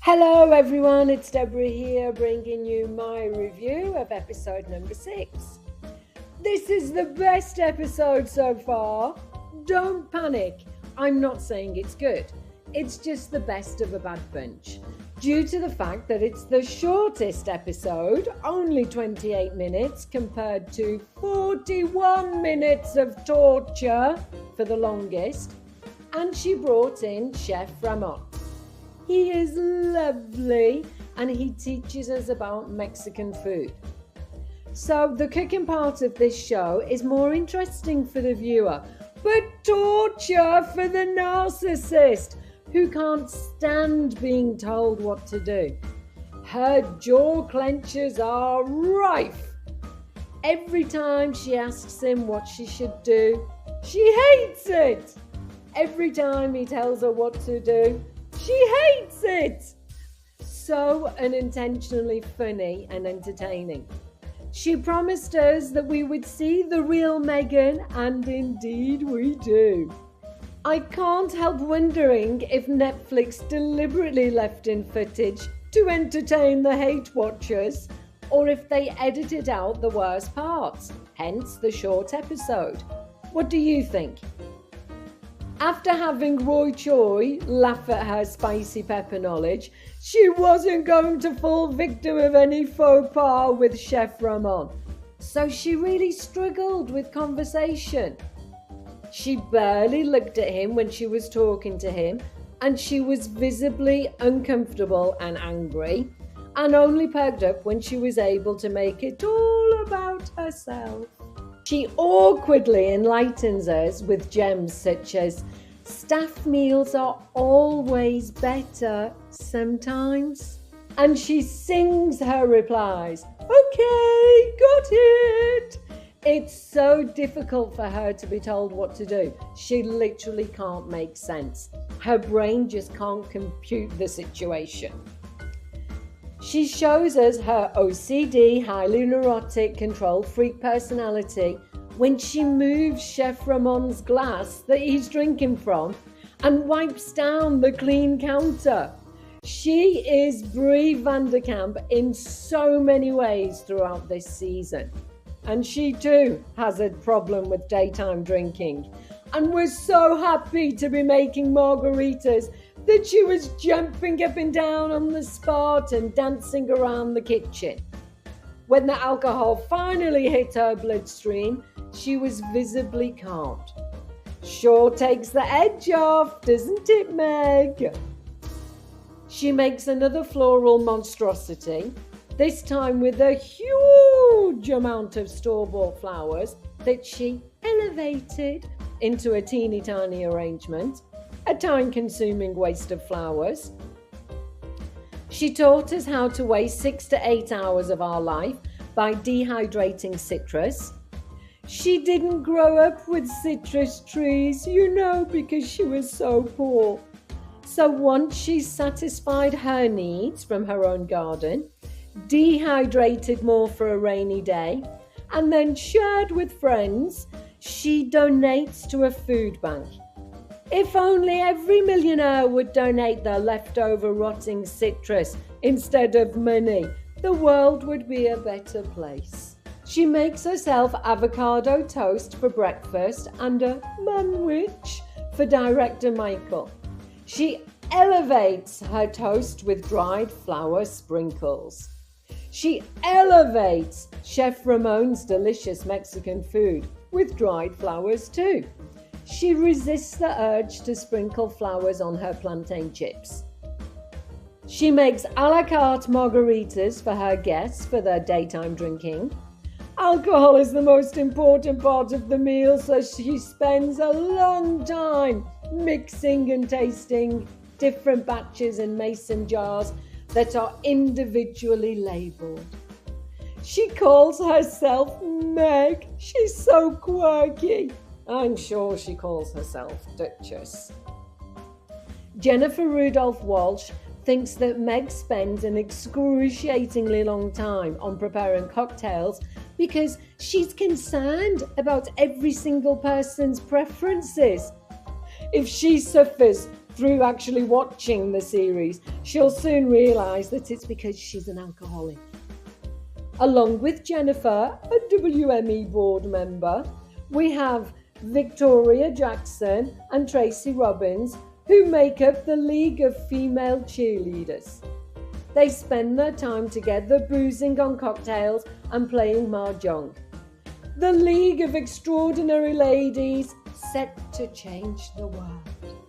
Hello everyone, it's Deborah here bringing you my review of episode number 6. This is the best episode so far. Don't panic, I'm not saying it's good. It's just the best of a bad bunch. Due to the fact that it's the shortest episode, only 28 minutes compared to 41 minutes of torture for the longest. And she brought in Chef Ramont. He is lovely and he teaches us about Mexican food. So the cooking part of this show is more interesting for the viewer, but torture for the narcissist who can't stand being told what to do. Her jaw clenches are rife. Every time she asks him what she should do, she hates it. Every time he tells her what to do, she hates it. So unintentionally funny and entertaining. She promised us that we would see the real Meghan, and indeed we do. I can't help wondering if Netflix deliberately left in footage to entertain the hate watchers, or if they edited out the worst parts, hence the short episode. What do you think? After having Roy Choi laugh at her spicy pepper knowledge, she wasn't going to fall victim of any faux pas with Chef Ramont. So she really struggled with conversation. She barely looked at him when she was talking to him, and she was visibly uncomfortable and angry, and only perked up when she was able to make it all about herself. She awkwardly enlightens us with gems such as staff meals are always better sometimes. And she sings her replies. Okay, got it. It's so difficult for her to be told what to do. She literally can't make sense. Her brain just can't compute the situation. She shows us her OCD, highly neurotic, controlled freak personality when she moves Chef Ramont's glass that he's drinking from and wipes down the clean counter. She is Brie Vanderkamp in so many ways throughout this season. And she too has a problem with daytime drinking. And we're so happy to be making margaritas that she was jumping up and down on the spot and dancing around the kitchen. When the alcohol finally hit her bloodstream, she was visibly calmed. Sure takes the edge off, doesn't it, Meg? She makes another floral monstrosity, this time with a huge amount of store-bought flowers that she elevated into a teeny tiny arrangement. A time-consuming waste of flowers. She taught us how to waste 6 to 8 hours of our life by dehydrating citrus. She didn't grow up with citrus trees, because she was so poor. So once she satisfied her needs from her own garden, dehydrated more for a rainy day, and then shared with friends, she donates to a food bank. If only every millionaire would donate their leftover rotting citrus instead of money, the world would be a better place. She makes herself avocado toast for breakfast and a manwich for director Michael. She elevates her toast with dried flower sprinkles. She elevates Chef Ramont's delicious Mexican food with dried flowers too. She resists the urge to sprinkle flowers on her plantain chips. She makes a la carte margaritas for her guests for their daytime drinking. Alcohol is the most important part of the meal, so she spends a long time mixing and tasting different batches in mason jars that are individually labelled. She calls herself Meg. She's so quirky. I'm sure she calls herself Duchess. Jennifer Rudolph Walsh thinks that Meg spends an excruciatingly long time on preparing cocktails because she's concerned about every single person's preferences. If she suffers through actually watching the series, she'll soon realise that it's because she's an alcoholic. Along with Jennifer, a WME board member, we have Victoria Jackson and Tracy Robbins, who make up the League of Female Cheerleaders. They spend their time together boozing on cocktails and playing mahjong. The League of Extraordinary Ladies, set to change the world.